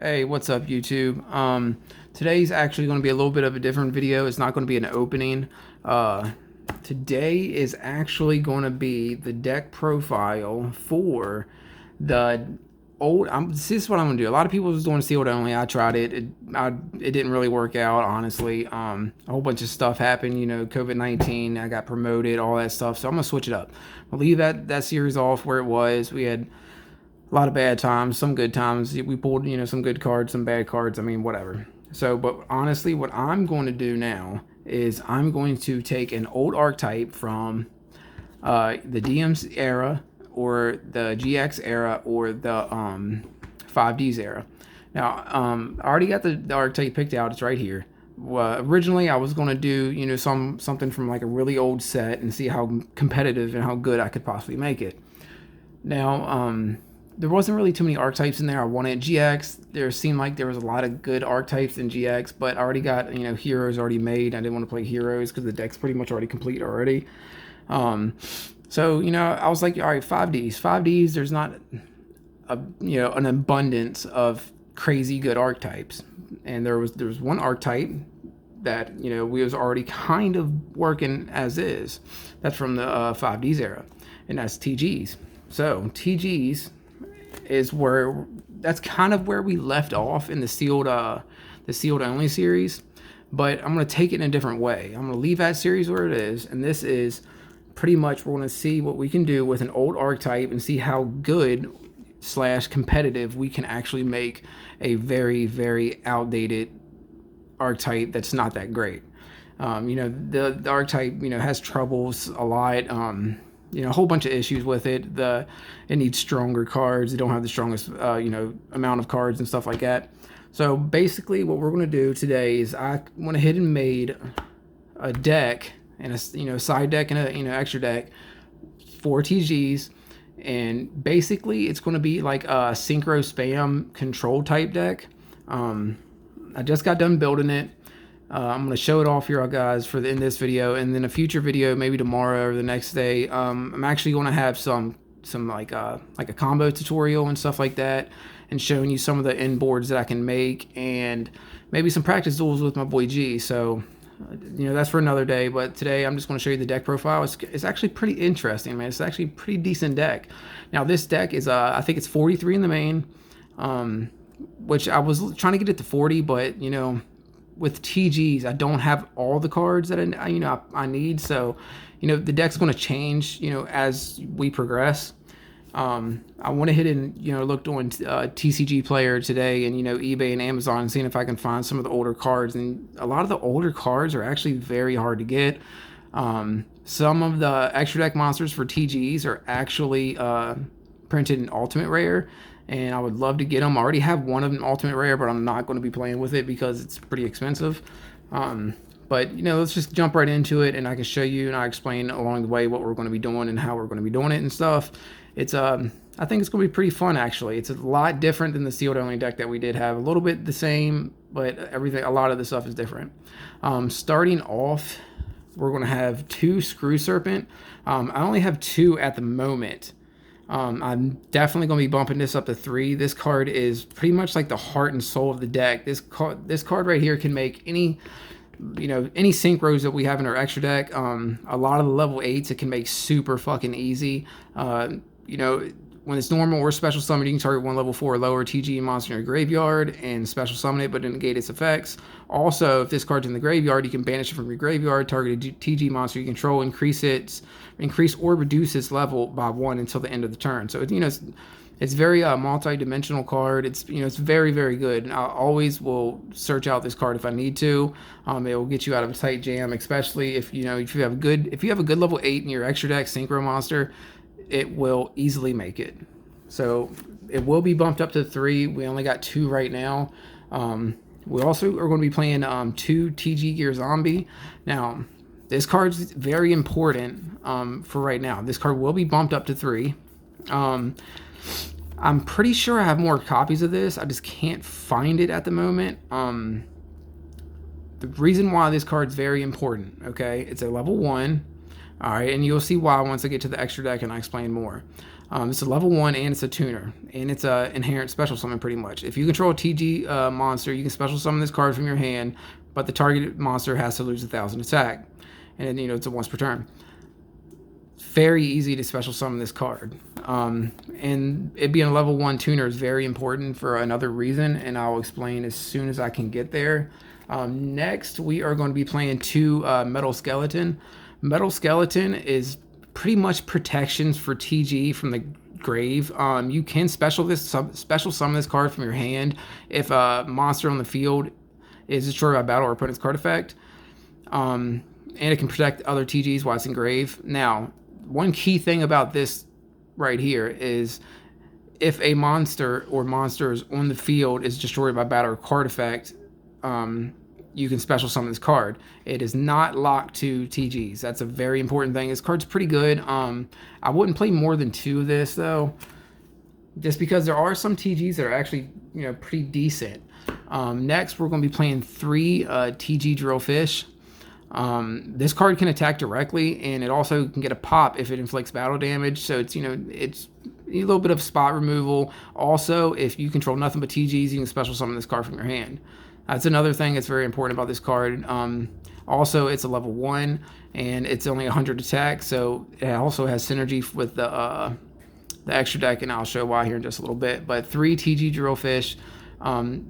Hey, what's up, YouTube? Today's actually going to be a little bit of a different video. It's not going to be an opening. Uh, Today is actually going to be the deck profile for the old. This is what I'm going to do. A lot of people was doing sealed only. I tried it. It didn't really work out, honestly. A whole bunch of stuff happened. COVID-19. I got promoted, all that stuff. So I'm gonna switch it up. I'll leave that series off where it was. We had a lot of bad times, some good times. We pulled, some good cards, some bad cards. I mean, whatever. So, but honestly, what I'm going to do now is I'm going to take an old archetype from the DM's era or the GX era or the 5Ds era. Now, I already got the archetype picked out. It's right here. Originally, I was going to do, something from like a really old set and see how competitive and how good I could possibly make it. Now, there wasn't really too many archetypes in there. I wanted GX. There seemed like there was a lot of good archetypes in GX, but I already got, heroes already made. I didn't want to play heroes because the deck's pretty much already complete already. So, I was like, all right, 5Ds. 5Ds, there's not an abundance of crazy good archetypes. And there was one archetype that, we was already kind of working as is. That's from the 5Ds era, and that's TGs. So TGs is where that's kind of where we left off in the sealed only series, but I'm going to take it in a different way. I'm going to leave that series where it is, and this is pretty much we're going to see what we can do with an old archetype and see how good slash competitive we can actually make a very, very outdated archetype that's not that great. The archetype has troubles a lot. A whole bunch of issues with it. It needs stronger cards. They don't have the strongest amount of cards and stuff like that. So basically, what we're going to do today is I went ahead and made a deck and a side deck and a extra deck for TGs, and basically it's going to be like a synchro spam control type deck. I just got done building it. I'm going to show it off here, guys, in this video, and then a future video, maybe tomorrow or the next day. I'm actually going to have some like a combo tutorial and stuff like that, and showing you some of the end boards that I can make, and maybe some practice duels with my boy G. So, that's for another day. But today I'm just going to show you the deck profile. It's actually pretty interesting, man. It's actually a pretty decent deck. Now this deck is I think it's 43 in the main, which I was trying to get it to 40, but with TGs, I don't have all the cards that I need. So, the deck's going to change, as we progress. I went ahead and, looked on TCG Player today and, eBay and Amazon and seeing if I can find some of the older cards. And a lot of the older cards are actually very hard to get. Some of the extra deck monsters for TGs are actually printed in Ultimate Rare, and I would love to get them. I already have one of them Ultimate Rare, but I'm not going to be playing with it because it's pretty expensive. But let's just jump right into it, and I can show you and I explain along the way what we're going to be doing and how we're going to be doing it and stuff. It's I think it's going to be pretty fun, actually. It's a lot different than the sealed only deck that we did have. A little bit the same, but a lot of the stuff is different. Starting off, we're going to have 2 Screw Serpent. I only have 2 at the moment. I'm definitely going to be bumping this up to 3. This card is pretty much like the heart and soul of the deck. This card right here can make any synchros that we have in our extra deck. A lot of the level 8s it can make super fucking easy. When it's normal or special summon, you can target one level 4 or lower TG monster in your graveyard and special summon it, but negate its effects. Also, if this card's in the graveyard, you can banish it from your graveyard, target a TG monster you control, increase or reduce its level by 1 until the end of the turn. So it's very multi-dimensional card. It's very, very good. And I always will search out this card if I need to. It will get you out of a tight jam, especially if you have a good level 8 in your extra deck synchro monster. It will easily make it. So it will be bumped up to 3. We only got 2 right now. We also are going to be playing 2 TG Gear Zombie. Now, this card's very important for right now. This card will be bumped up to 3. I'm pretty sure I have more copies of this. I just can't find it at the moment. The reason why this card's very important, okay? It's a level 1. All right, and you'll see why once I get to the extra deck and I explain more. It's a level 1 and it's a tuner, and it's a inherent special summon pretty much. If you control a TG monster, you can special summon this card from your hand, but the targeted monster has to lose 1,000 attack, and then, it's a once per turn. Very easy to special summon this card, and it being a level 1 tuner is very important for another reason, and I'll explain as soon as I can get there. Next, we are going to be playing 2 Metal Skeleton. Metal Skeleton is pretty much protections for TG from the grave. You can special summon this card from your hand if a monster on the field is destroyed by battle or opponent's card effect. And it can protect other TGs while it's in grave. Now, one key thing about this right here is if a monster or monsters on the field is destroyed by battle or card effect, you can special summon this card. It is not locked to TGs. That's a very important thing. This card's pretty good. I wouldn't play more than 2 of this though, just because there are some TGs that are actually pretty decent. Next, we're going to be playing 3 TG Drillfish. This card can attack directly, and it also can get a pop if it inflicts battle damage. So it's it's a little bit of spot removal. Also, if you control nothing but TGs, you can special summon this card from your hand. That's another thing that's very important about this card. Also, it's a level 1, and it's only 100 attack, so it also has synergy with the extra deck, and I'll show why here in just a little bit. But 3 TG Drillfish.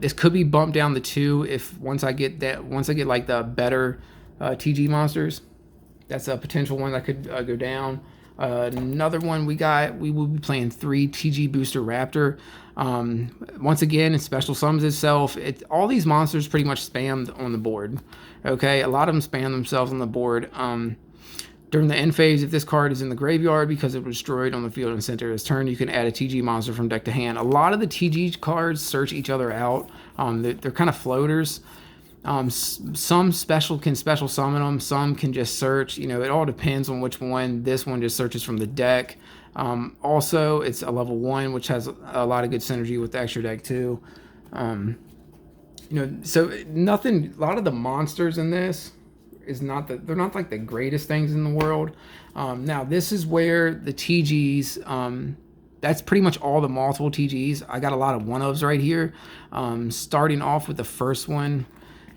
This could be bumped down to 2 if once I get like the better TG monsters. That's a potential one that could go down. Another one we will be playing 3 TG Booster Raptor. Once again, it special summons itself. All these monsters pretty much spam on the board. Okay, a lot of them spam themselves on the board. During the end phase, if this card is in the graveyard because it was destroyed on the field in the center of its turn, you can add a TG monster from deck to hand. A lot of the TG cards search each other out. They're kind of floaters. Some can special summon them, some can just search. It all depends on which one. This one just searches from the deck. Also, it's a level 1, which has a lot of good synergy with the extra deck too. So nothing. A lot of the monsters in this they're not like the greatest things in the world. Now this is where the TGs. That's pretty much all the multiple TGs. I got a lot of 1-ofs right here. Starting off with the first one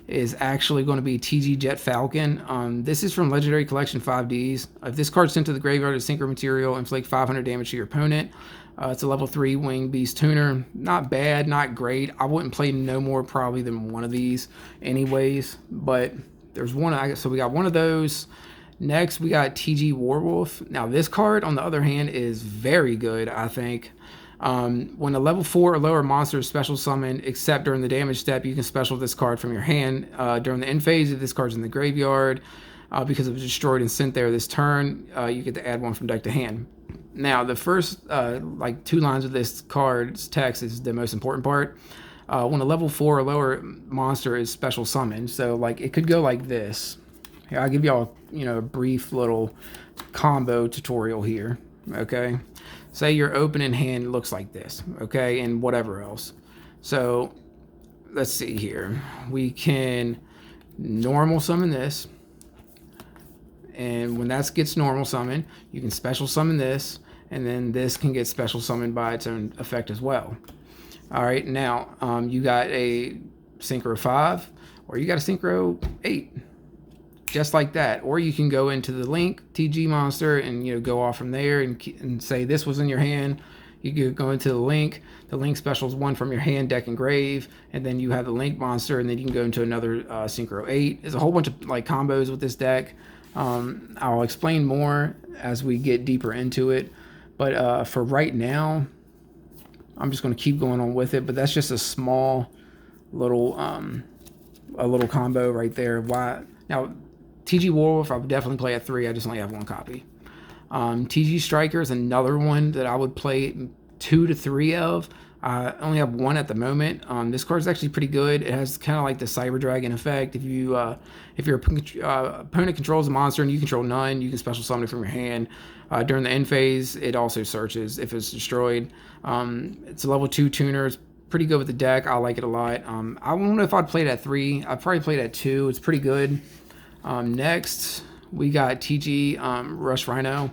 is actually going to be TG Jet Falcon. This is from Legendary Collection 5Ds. If this card's sent to the graveyard as synchro material, inflict 500 damage to your opponent. It's a level 3 Wing Beast Tuner. Not bad, not great. I wouldn't play no more probably than 1 of these anyways, but there's one. So we got 1 of those. Next, we got TG Warwolf. Now, this card, on the other hand, is very good, I think. When a level 4 or lower monster is special summoned, except during the damage step, you can special this card from your hand. During the end phase, if this card's in the graveyard, because it was destroyed and sent there this turn, you get to add 1 from deck to hand. Now, the first 2 lines of this card's text is the most important part. When a level 4 or lower monster is special summoned, so it could go like this. Here, I'll give y'all a brief little combo tutorial here. Okay, say your opening hand looks like this. Okay, and whatever else. So let's see here. We can normal summon this, and when that gets normal summoned, you can special summon this, and then this can get special summoned by its own effect as well. All right, now you got a Synchro 5, or you got a Synchro 8, just like that. Or you can go into the Link TG monster and go off from there and say this was in your hand. You could go into the Link. The Link specials 1 from your hand, deck, and grave, and then you have the Link monster, and then you can go into another Synchro 8. There's a whole bunch of combos with this deck. I'll explain more as we get deeper into it, but for right now, I'm just going to keep going on with it, but that's just a small little combo right there. Why now? TG Warwolf, I would definitely play at 3. I just only have 1 copy. TG Striker is another one that I would play 2 to 3 of. I only have 1 at the moment. This card is actually pretty good. It has kind of like the Cyber Dragon effect. If your opponent controls a monster and you control none, you can special summon it from your hand. During the end phase, it also searches if it's destroyed. It's a level 2 tuner. It's pretty good with the deck. I like it a lot. I don't know if I'd play it at 3. I'd probably play it at 2. It's pretty good. Next, we got TG Rush Rhino.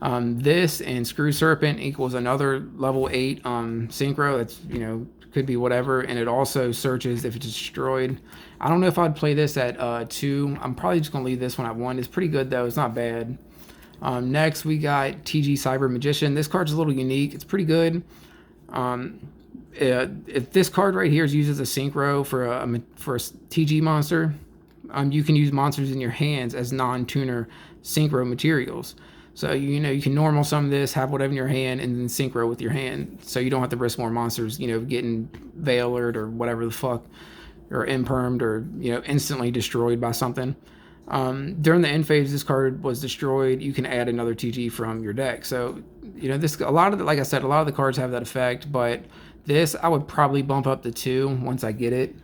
This and Screw Serpent equals another level 8 synchro. That's, you know, could be whatever. And it also searches if it's destroyed. I don't know if I'd play this at 2. I'm probably just going to leave this one at 1. It's pretty good, though. It's not bad. Next, we got TG Cyber Magician. This card's a little unique. It's pretty good. If this card right here is used as a synchro for a TG monster, you can use monsters in your hands as non-tuner synchro materials. So, you know, you can normal summon this, have whatever in your hand, and then synchro with your hand. So you don't have to risk more monsters, you know, getting veilered or whatever the fuck, or impermed, or, you know, instantly destroyed by something. During the end phase, this card was destroyed. You can add another TG from your deck. So, you know, like I said, a lot of the cards have that effect, but this I would probably bump up to 2 once I get it.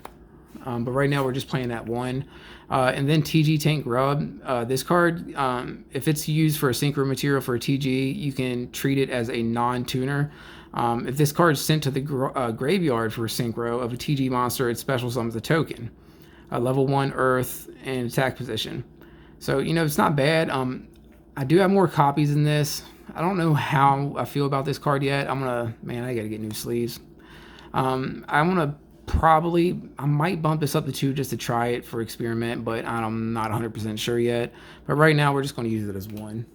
But right now we're just playing at 1. And then TG Tank Grub. This card, if it's used for a synchro material for a TG, you can treat it as a non-tuner. If this card is sent to the graveyard for a synchro of a TG monster, it special summons a token. Level 1 Earth and attack position. So, you know, it's not bad. I do have more copies than this. I don't know how I feel about this card yet. I gotta get new sleeves. I might bump this up to 2 just to try it for experiment, but I'm not 100% sure yet. But right now, we're just going to use it as 1.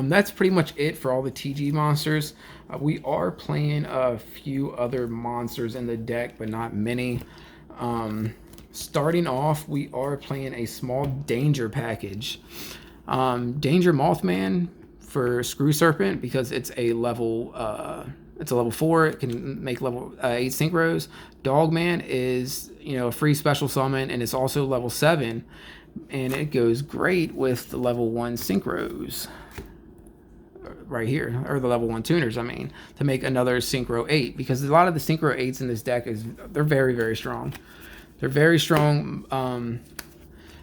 That's pretty much it for all the TG monsters. We are playing a few other monsters in the deck, but not many. Starting off, we are playing a small danger package. Danger Mothman for Screw Serpent, because it's a level 4. It can make level 8 synchros. Dogman is, you know, a free special summon, and it's also level 7, and it goes great with the level 1 synchros right here, or the level 1 tuners, I mean, to make another synchro 8, because a lot of the synchro 8s in this deck they're very, very strong. They're very strong.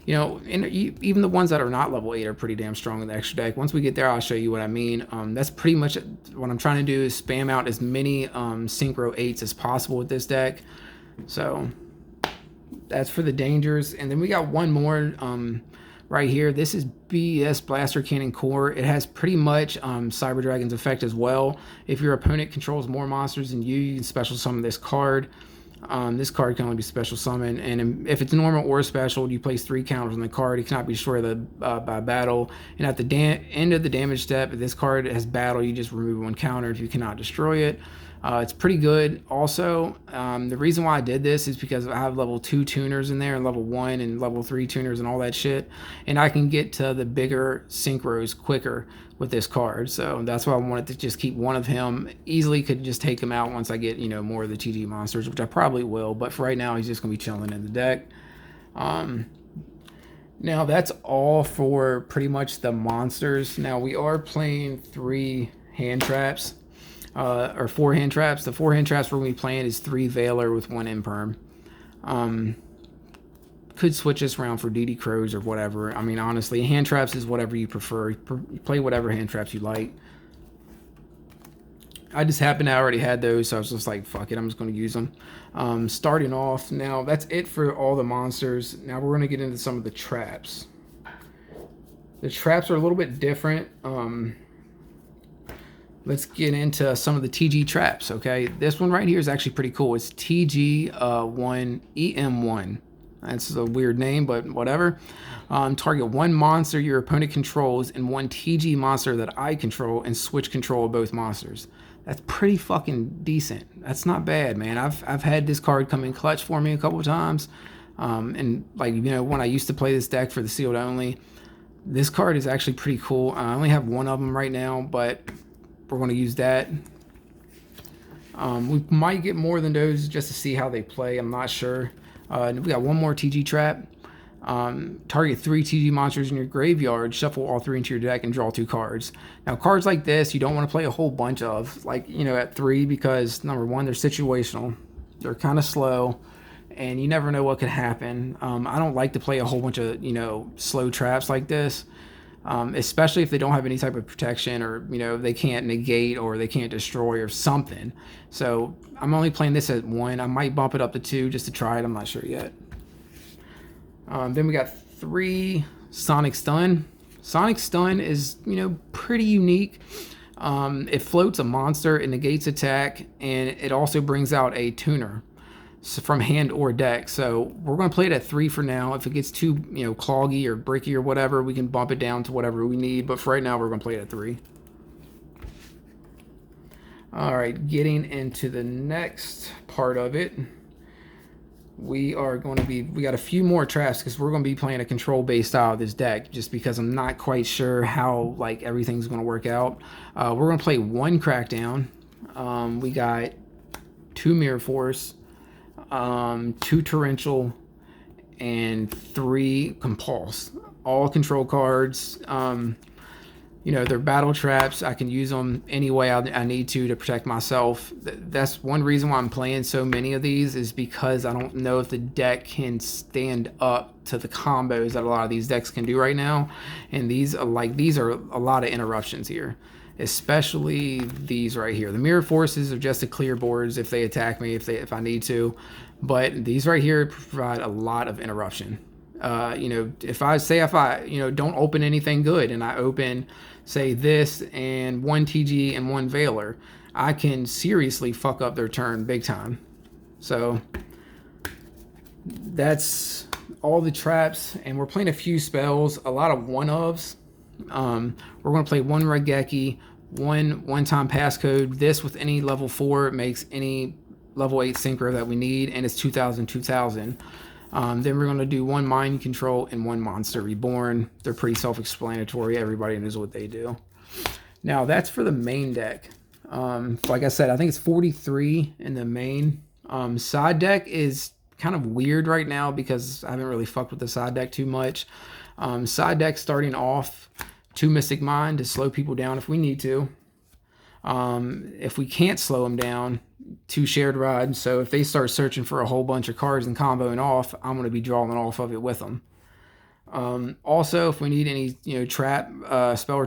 You know, and even the ones that are not level 8 are pretty damn strong in the extra deck. Once we get there, I'll show you what I mean. That's pretty much what I'm trying to do, is spam out as many synchro 8s as possible with this deck. So that's for the dangers. And then we got one more right here. This is BS Blaster Cannon Core. It has pretty much Cyber Dragon's effect as well. If your opponent controls more monsters than you can special summon this card. This card can only be special summoned, and if it's normal or special, you place 3 counters on the card. It cannot be destroyed by battle. And at the end of the damage step, if this card has battle, you just remove 1 counter if you cannot destroy it. It's pretty good. Also, the reason why I did this is because I have level 2 tuners in there, and level 1 and level 3 tuners and all that shit, and I can get to the bigger synchros quicker with this card. So that's why I wanted to just keep one of him. Easily could just take him out once I get, you know, more of the TG monsters, which I probably will, but for right now he's just gonna be chilling in the deck. Now that's all for pretty much the monsters. Now we are playing 3 hand traps, or 4 hand traps. The 4 hand traps we're gonna be playing is 3 Veiler with 1 Imperm. Could switch this around for DD Crows or whatever. I mean, honestly, hand traps is whatever you prefer. You play whatever hand traps you like. I just happened to already had those, so I was just like, fuck it, I'm just going to use them. Starting off, now that's it for all the monsters. Now we're going to get into some of the traps. The traps are a little bit different. Let's get into some of the TG traps, okay? This one right here is actually pretty cool. It's TG1 EM1. That's a weird name, but whatever. Target 1 monster your opponent controls and 1 TG monster that I control, and switch control of both monsters. That's pretty fucking decent. That's not bad, man. I've had this card come in clutch for me a couple of times. And like, you know, when I used to play this deck for the sealed only, this card is actually pretty cool. I only have 1 of them right now, but we're going to use that. We might get more than those just to see how they play. I'm not sure. We got 1 more TG trap. Target 3 TG monsters in your graveyard, shuffle all 3 into your deck, and draw 2 cards. Now, cards like this, you don't want to play a whole bunch of, like, you know, at 3, because number 1, they're situational. They're kind of slow, and you never know what could happen. I don't like to play a whole bunch of, you know, slow traps like this. Especially if they don't have any type of protection, or, you know, they can't negate or they can't destroy or something. So I'm only playing this at 1. I might bump it up to 2 just to try it. I'm not sure yet. Then we got 3 Sonic Stun. Sonic Stun is, pretty unique. It floats a monster, it negates attack, and it also brings out a tuner from hand or deck. So we're going to play it at 3 for now. If it gets too, cloggy or bricky or whatever, we can bump it down to whatever we need. But for right now, we're going to play it at 3. All right, getting into the next part of it. We got a few more traps because we're going to be playing a control-based style of this deck just because I'm not quite sure how, everything's going to work out. We're going to play 1 Crackdown. We got 2 Mirror Force, 2 Torrential, and 3 Compulse. All control cards. They're battle traps. I can use them any way I need to protect myself. That's one reason why I'm playing so many of these, is because I don't know if the deck can stand up to the combos that a lot of these decks can do right now. And these are a lot of interruptions here, especially these right here. The Mirror Forces are just to clear boards if they attack me, if I need to. But these right here provide a lot of interruption. If I don't open anything good and I open, say, this and 1 TG and 1 Veiler, I can seriously fuck up their turn big time. So that's all the traps, and we're playing a few spells, a lot of one-ofs. We're going to play 1 Regeki, 1 time passcode. This with any level 4 makes any level 8 synchro that we need, and it's 2000. Then we're going to do 1 Mind Control and 1 Monster Reborn. They're pretty self-explanatory. Everybody knows what they do. Now, that's for the main deck. Like I said, I think it's 43 in the main. Side deck is kind of weird right now because I haven't really fucked with the side deck too much. Side deck starting off 2 Mystic Mind to slow people down if we need to. If we can't slow them down, 2 Shared Ride. So if they start searching for a whole bunch of cards and comboing off, I'm going to be drawing off of it with them. Also, if we need any trap spell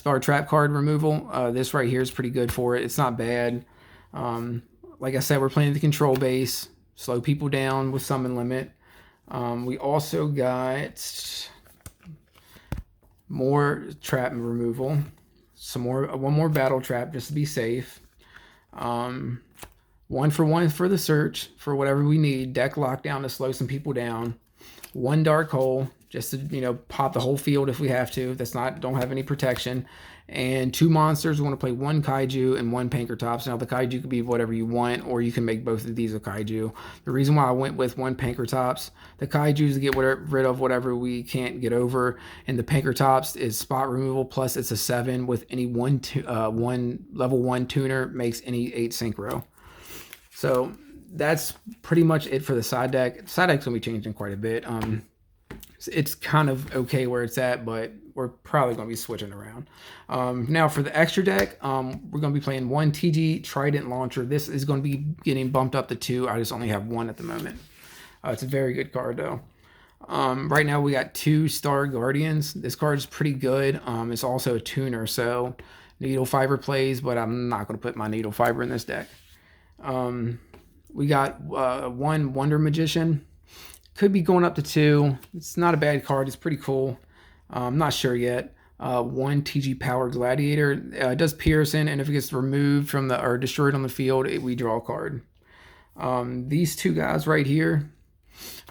or trap card removal, this right here is pretty good for it. It's not bad. Like I said, we're playing the control base, slow people down with summon limit. We also got more trap removal, one more battle trap just to be safe. 1 for 1 for the search for whatever we need. Deck lockdown to slow some people down. 1 dark hole just to pop the whole field if we have to. Don't have any protection. And 2 monsters. We want to play 1 kaiju and 1 Pankratops. Now the kaiju could be whatever you want, or you can make both of these a kaiju. The reason why I went with 1 Pankratops, the kaiju is to get rid of whatever we can't get over, and the Pankratops is spot removal, plus it's a 7 with any one level 1 tuner makes any 8 synchro. So that's pretty much it for the side deck. Side deck's gonna be changing quite a bit. It's kind of okay where it's at, but we're probably going to be switching around. Now for the extra deck, we're going to be playing 1 TG Trident Launcher. This is going to be getting bumped up to 2. I just only have 1 at the moment. It's a very good card though. Right now we got 2 Star Guardians. This card is pretty good. It's also a tuner, so Needle Fiber plays, but I'm not going to put my Needle Fiber in this deck. We got 1 Wonder Magician. Could be going up to 2. It's not a bad card. It's pretty cool. I'm not sure yet. 1 TG Power Gladiator. It does Pearson, and if it gets removed from or destroyed on the field, we draw a card. These 2 guys right here,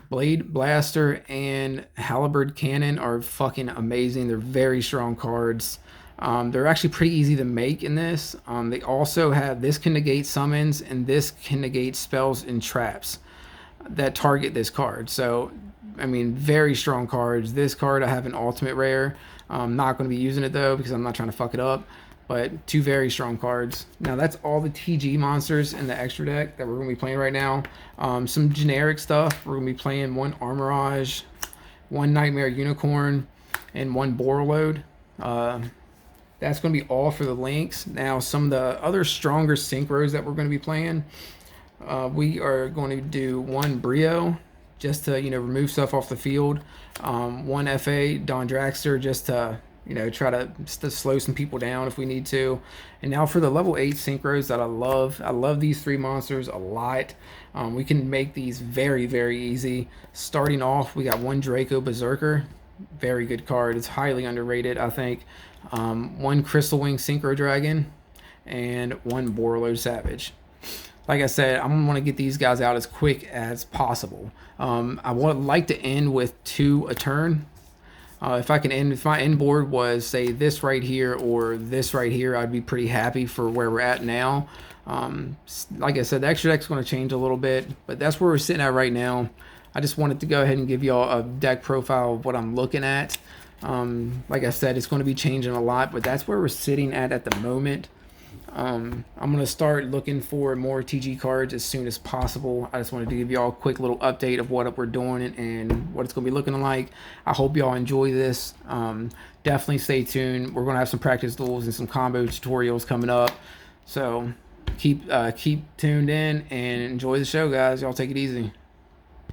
Blade Blaster and Halberd Cannon, are fucking amazing. They're very strong cards. They're actually pretty easy to make in this. They also have, this can negate summons, and this can negate spells and traps that target this card. So I mean, very strong cards. This card I have an ultimate rare. I'm not going to be using it though because I'm not trying to fuck it up, but 2 very strong cards. Now that's all the TG monsters in the extra deck that we're going to be playing right now. Some generic stuff, we're going to be playing 1 Armorage, 1 Nightmare Unicorn, and 1 Borreload. That's going to be all for the links. Now some of the other stronger synchros that we're going to be playing, we are going to do 1 Brio just to remove stuff off the field, 1 FA Don Draxter just to try to slow some people down if we need to. And now for the level 8 synchros that I love these 3 monsters a lot. We can make these very, very easy. Starting off, we got 1 Draco Berserker. Very good card. It's highly underrated, I think. One Crystal Wing Synchro Dragon and one Borreload Savage. Like I said, I'm gonna want to get these guys out as quick as possible. I would like to end with 2 a turn. If I can end, if my end board was say this right here or this right here, I'd be pretty happy for where we're at now. Like I said, the extra deck's going to change a little bit, but that's where we're sitting at right now. I just wanted to go ahead and give y'all a deck profile of what I'm looking at. Like I said, it's going to be changing a lot, but that's where we're sitting at the moment. I'm going to start looking for more TG cards as soon as possible. I just wanted to give y'all a quick little update of what we're doing and what it's going to be looking like. I hope y'all enjoy this. Definitely stay tuned. We're going to have some practice duels and some combo tutorials coming up. So keep tuned in and enjoy the show, guys. Y'all take it easy.